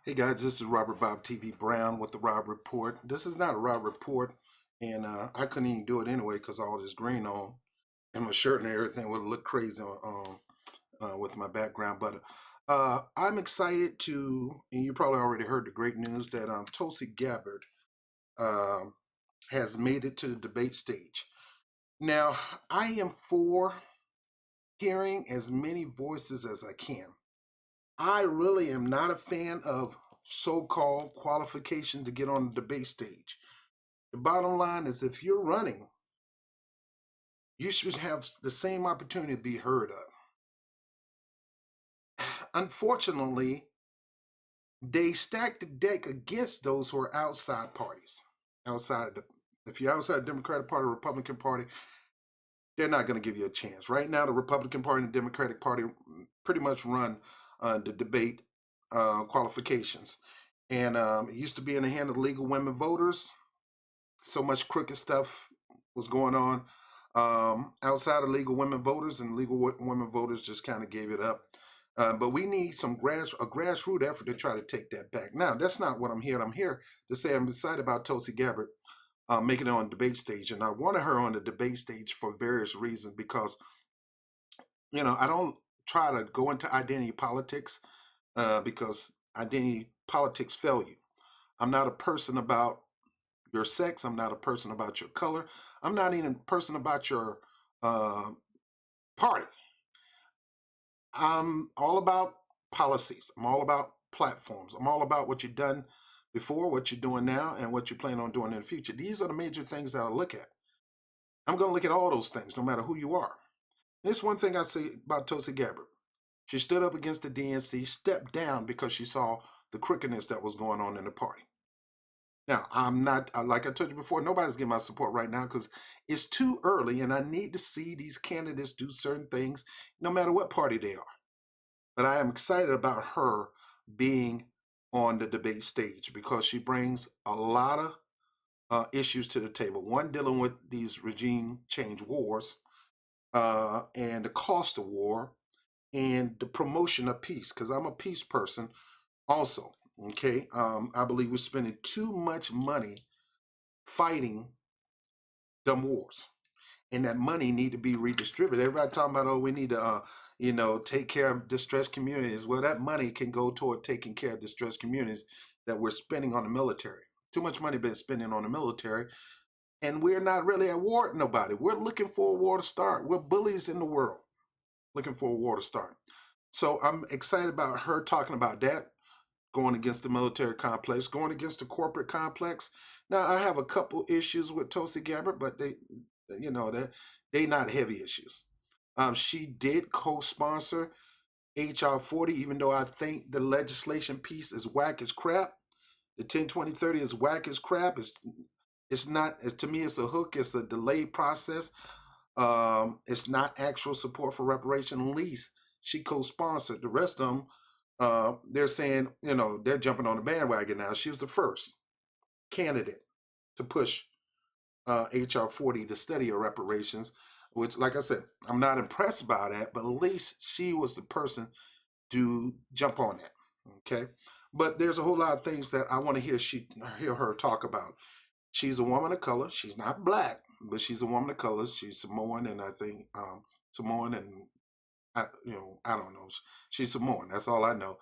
Hey guys, this is Robert Bob TV Brown with the Rob Report. This is not a Rob Report, and I couldn't even do it anyway because all this green on and my shirt and everything would look crazy with my background. But I'm excited to, and you probably already heard the great news that Tulsi Gabbard um has made it to the debate stage. Now, I am for hearing as many voices as I can. I really am not a fan of so-called qualification to get on the debate stage. The bottom line is if you're running, you should have the same opportunity to be heard of. Unfortunately, they stack the deck against those who are outside parties. If you're outside the Democratic Party or Republican Party, they're not going to give you a chance. Right now, the Republican Party and the Democratic Party pretty much run the debate qualifications. And it used to be in the hand of legal women voters. So much crooked stuff was going on outside of legal women voters, and legal women voters just kind of gave it up. But we need a grassroots effort to try to take that back. Now, that's not what I'm here. I'm here to say I'm excited about Tulsi Gabbard making it on the debate stage. And I wanted her on the debate stage for various reasons because, I don't try to go into identity politics because identity politics fail you. I'm not a person about your sex. I'm not a person about your color. I'm not even a person about your party. I'm all about policies. I'm all about platforms. I'm all about what you've done before, what you're doing now, and what you plan on doing in the future. These are the major things that I look at. I'm going to look at all those things, no matter who you are. And this one thing I say about Tulsi Gabbard. She stood up against the DNC, stepped down because she saw the crookedness that was going on in the party. Now, I'm not, like I told you before, nobody's getting my support right now because it's too early and I need to see these candidates do certain things no matter what party they are. But I am excited about her being on the debate stage because she brings a lot of issues to the table. One, dealing with these regime change wars and the cost of war and the promotion of peace, because I'm a peace person also. Okay, I believe we're spending too much money fighting dumb wars, and that money need to be redistributed. Everybody talking about, oh, we need to, take care of distressed communities. Well, that money can go toward taking care of distressed communities that we're spending on the military. Too much money been spending on the military, and we're not really at war with nobody. We're looking for a war to start. We're bullies in the world, looking for a war to start. So I'm excited about her talking about that, going against the military complex, going against the corporate complex. Now, I have a couple issues with Tulsi Gabbard, but they not heavy issues. She did co-sponsor HR 40, even though I think the legislation piece is whack as crap. The 10/20/30 is whack as crap. It's not, to me, it's a hook. It's a delayed process. It's not actual support for reparation. At least she co-sponsored. The rest of them, they're saying, they're jumping on the bandwagon now. She was the first candidate to push HR 40 to study of reparations, which, like I said, I'm not impressed by that, but at least she was the person to jump on that. Okay. But there's a whole lot of things that I want to hear her talk about. She's a woman of color. She's not black, but she's a woman of color. She's Samoan, and I think Samoan and I don't know. She's Samoan. That's all I know.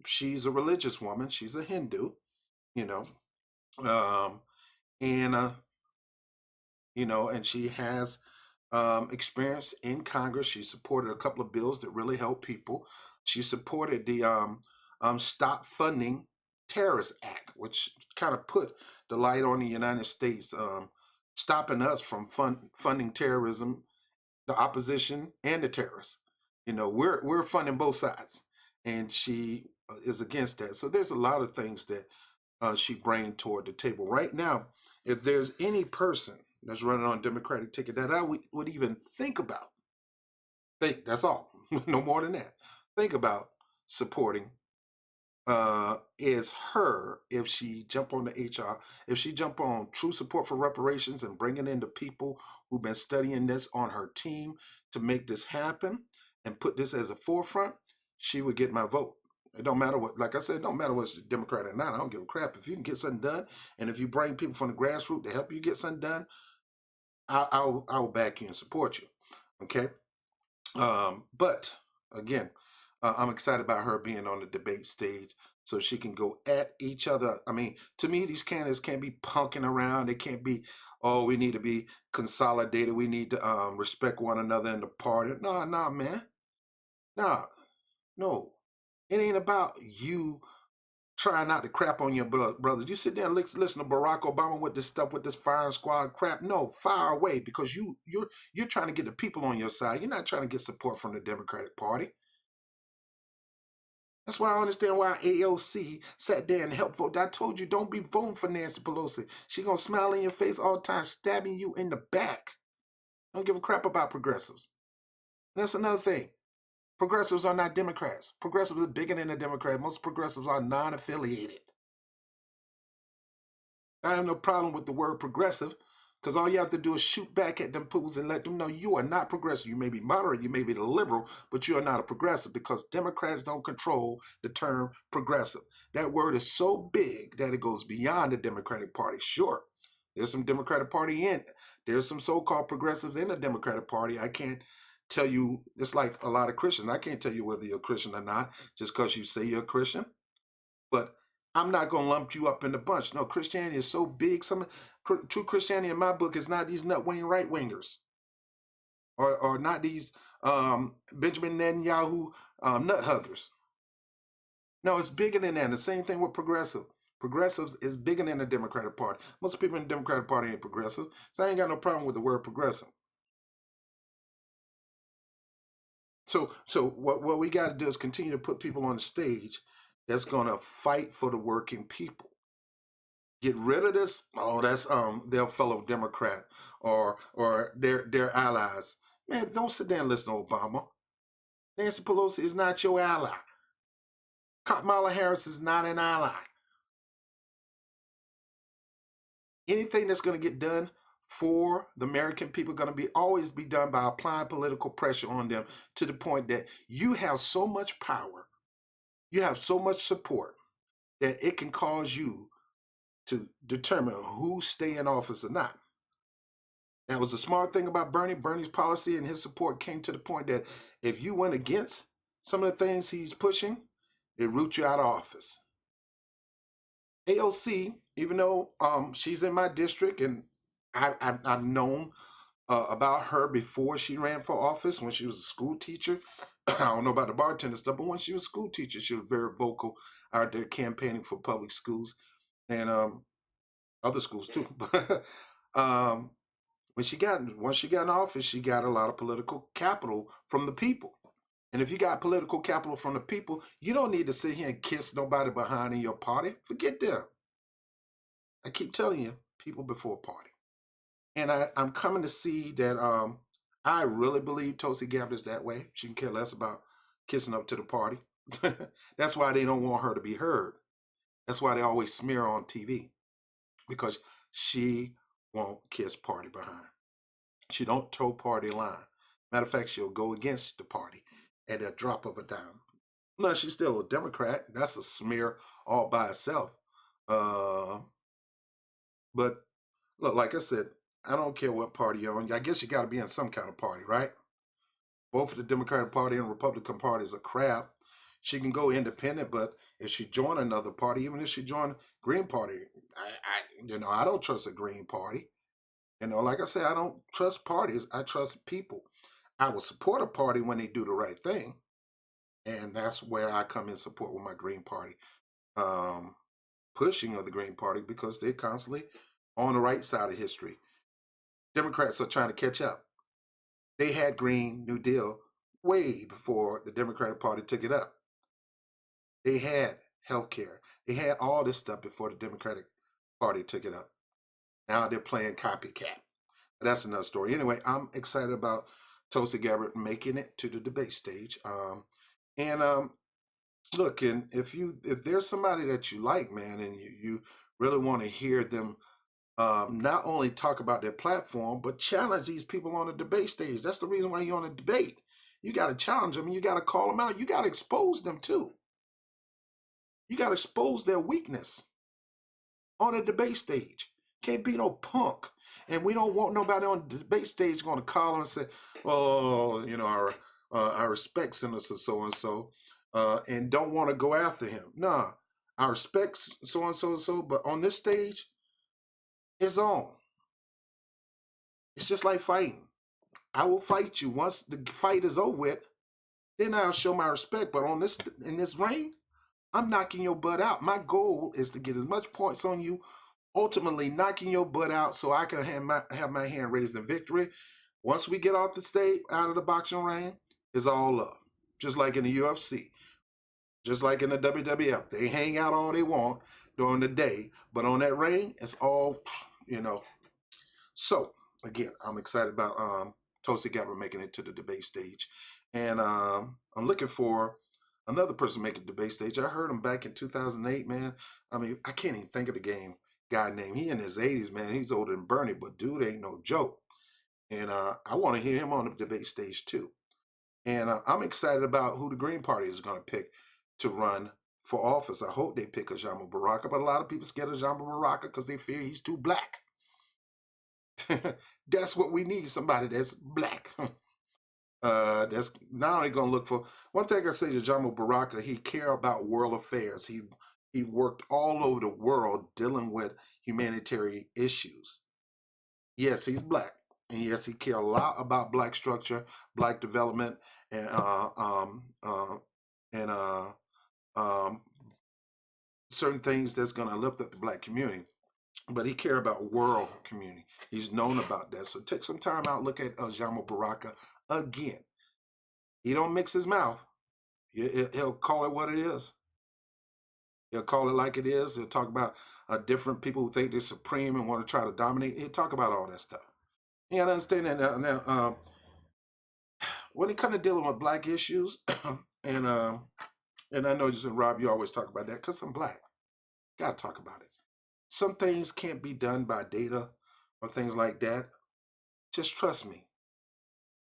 She's a religious woman. She's a Hindu, you know, um, and and she has experience in Congress. She supported a couple of bills that really help people. She supported the Stop Funding Terrorist Act, which kind of put the light on the United States, stopping us from funding terrorism, the opposition, and the terrorists. We're funding both sides, and she is against that. So there's a lot of things that she brings toward the table right now. If there's any person that's running on a Democratic ticket that I would even that's all, no more than that, think about supporting is her if she jump on the HR, if she jump on true support for reparations and bringing in the people who've been studying this on her team to make this happen and put this as a forefront, she would get my vote. It don't matter what, like I said, it don't matter what's Democrat or not. I don't give a crap. If you can get something done, and if you bring people from the grassroots to help you get something done, I'll back you and support you. Okay. But again, I'm excited about her being on the debate stage so she can go at each other. I mean, to me, these candidates can't be punking around. They can't be, oh, we need to be consolidated. We need to respect one another in the party. No, no, man. No, no. It ain't about you trying not to crap on your brothers. You sit there and listen to Barack Obama with this stuff, with this firing squad crap. No, fire away, because you're trying to get the people on your side. You're not trying to get support from the Democratic Party. That's why I understand why AOC sat there and helped vote. I told you, don't be voting for Nancy Pelosi. She gonna smile in your face all the time, stabbing you in the back. Don't give a crap about progressives. And that's another thing. Progressives are not Democrats. Progressives are bigger than a Democrat. Most progressives are non-affiliated. I have no problem with the word progressive, because all you have to do is shoot back at them fools and let them know you are not progressive. You may be moderate, you may be the liberal, but you are not a progressive, because Democrats don't control the term progressive. That word is so big that it goes beyond the Democratic Party. Sure, there's some Democratic Party in. There's some so-called progressives in the Democratic Party. I can't tell you, it's like a lot of Christians. I can't tell you whether you're a Christian or not just because you say you're a Christian. But I'm not going to lump you up in the bunch. No, Christianity is so big. True Christianity in my book is not these nut-wing right-wingers, or not these Benjamin Netanyahu nut huggers. No, it's bigger than that. The same thing with progressive. Progressives is bigger than the Democratic Party. Most people in the Democratic Party ain't progressive, so I ain't got no problem with the word progressive. So what we got to do is continue to put people on the stage that's going to fight for the working people. Get rid of this. Oh, that's their fellow Democrat or their allies. Man, don't sit there and listen to Obama. Nancy Pelosi is not your ally. Kamala Harris is not an ally. Anything that's going to get done for the American people going to be always be done by applying political pressure on them, to the point that you have so much power, you have so much support, that it can cause you to determine who stay in office or not. That was the smart thing about Bernie. Bernie's policy and his support came to the point that if you went against some of the things he's pushing, it root you out of office. AOC, even though she's in my district, and I've known about her before she ran for office, when she was a school teacher. I don't know about the bartender stuff, but when she was a school teacher, she was very vocal out there campaigning for public schools and other schools too. um, once she got in office, she got a lot of political capital from the people. And if you got political capital from the people, you don't need to sit here and kiss nobody behind in your party. Forget them. I keep telling you, people before party. And I'm coming to see that I really believe Tulsi Gabbard is that way. She can care less about kissing up to the party. That's why they don't want her to be heard. That's why they always smear her on TV, because she won't kiss party behind. She don't toe party line. Matter of fact, she'll go against the party at a drop of a dime. No, she's still a Democrat. That's a smear all by itself. But look, like I said, I don't care what party you're on. I guess you got to be in some kind of party, right? Both the Democratic Party and Republican parties are crap. She can go independent, but if she join another party, even if she join Green Party, I don't trust a Green Party. Like I said, I don't trust parties. I trust people. I will support a party when they do the right thing, and that's where I come in support with my Green Party, pushing of the Green Party, because they're constantly on the right side of history. Democrats are trying to catch up. They had Green New Deal way before the Democratic Party took it up. They had health care. They had all this stuff before the Democratic Party took it up. Now they're playing copycat. That's another story. Anyway, I'm excited about Tulsi Gabbard making it to the debate stage. Look, and if there's somebody that you like, man, and you really want to hear them not only talk about their platform, but challenge these people on the debate stage. That's the reason why you're on a debate. You got to challenge them, and you got to call them out. You got to expose them too. You got to expose their weakness on a debate stage. Can't be no punk. And we don't want nobody on the debate stage going to call and say, oh, you know, I respect Senator so-and-so and don't want to go after him. Nah, I respect so-and-so, but on this stage, it's on. It's just like fighting. I will fight you. Once the fight is over with, then I'll show my respect. But in this ring, I'm knocking your butt out. My goal is to get as much points on you, ultimately knocking your butt out so I can have my hand raised in victory. Once we get off the stage, out of the boxing ring, it's all up. Just like in the UFC, just like in the WWF. They hang out all they want during the day, but on that ring, it's all, you know. So, again, I'm excited about Tulsi Gabbard making it to the debate stage. And I'm looking for another person making the debate stage. I heard him back in 2008, man. I mean, I can't even think of the guy name. He in his 80s, man. He's older than Bernie, but dude ain't no joke. And I want to hear him on the debate stage too. And I'm excited about who the Green Party is going to pick to run for office. I hope they pick Ajamo Baraka, but a lot of people scared of Ajamo Baraka because they fear he's too black. That's what we need, somebody that's black. That's not only going to look for, one thing I say to Ajamo Baraka, he care about world affairs. He worked all over the world dealing with humanitarian issues. Yes, he's black. And yes, he care a lot about black structure, black development, and and certain things that's going to lift up the black community. But he care about world community. He's known about that. So take some time out, look at Ajamo Baraka again. He don't mix his mouth. He'll call it what it is. He'll call it like it is. He'll talk about different people who think they're supreme and want to try to dominate. He'll talk about all that stuff. You gotta understand that now. When it comes to dealing with black issues, and I know Rob, you always talk about that because I'm black. Gotta talk about it. Some things can't be done by data or things like that. Just trust me.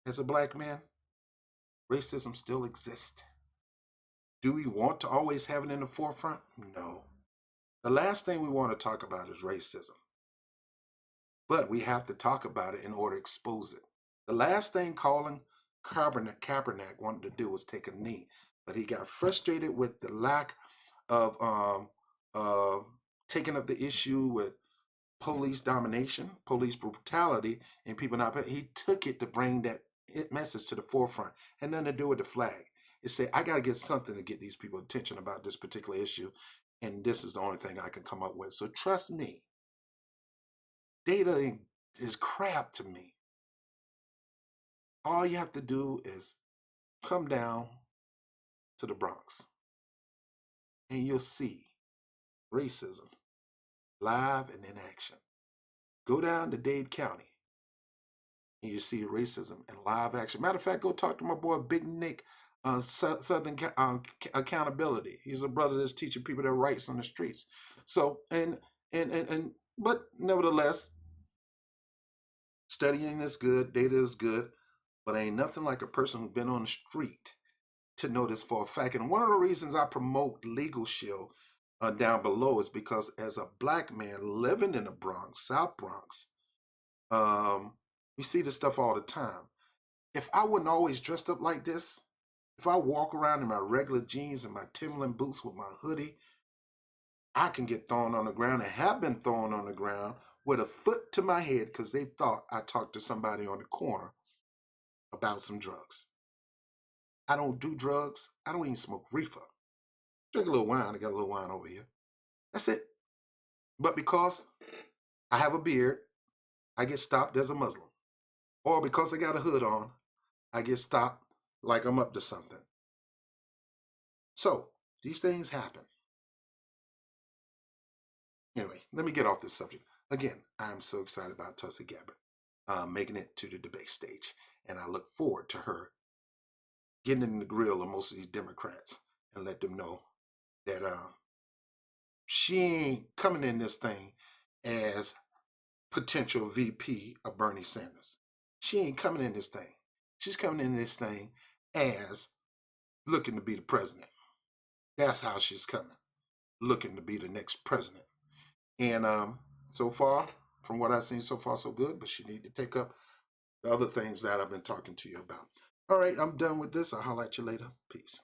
As a black man, racism still exists. Do we want to always have it in the forefront? No. The last thing we want to talk about is racism. But we have to talk about it in order to expose it. The last thing Colin Kaepernick wanted to do was take a knee, but he got frustrated with the lack of taking up the issue with police domination, police brutality, and people not paying. He took it to bring that message to the forefront. Had nothing to do with the flag. It said, I got to get something to get these people attention about this particular issue, and this is the only thing I can come up with. So trust me, data is crap to me. All you have to do is come down to the Bronx, and you'll see racism live and in action. Go down to Dade County, and you see racism in live action. Matter of fact, go talk to my boy Big Nick on Southern Accountability. He's a brother that's teaching people their rights on the streets. So, but nevertheless, studying is good, data is good, but ain't nothing like a person who's been on the street to know this for a fact. And one of the reasons I promote Legal Shield down below is because as a black man living in the Bronx, South Bronx, we see this stuff all the time. If I wasn't always dressed up like this, if I walk around in my regular jeans and my Timberland boots with my hoodie, I can get thrown on the ground and have been thrown on the ground with a foot to my head because they thought I talked to somebody on the corner about some drugs. I don't do drugs. I don't even smoke reefer. Drink a little wine. I got a little wine over here. That's it. But because I have a beard, I get stopped as a Muslim. Or because I got a hood on, I get stopped like I'm up to something. So, these things happen. Anyway, let me get off this subject. Again, I'm so excited about Tulsi Gabbard making it to the debate stage. And I look forward to her getting in the grill of most of these Democrats and let them know that she ain't coming in this thing as potential VP of Bernie Sanders. She ain't coming in this thing. She's coming in this thing as looking to be the president. That's how she's coming. looking to be the next president. And so far, from what I've seen, so far so good. But she need to take up the other things that I've been talking to you about. All right, I'm done with this. I'll holler at you later. Peace.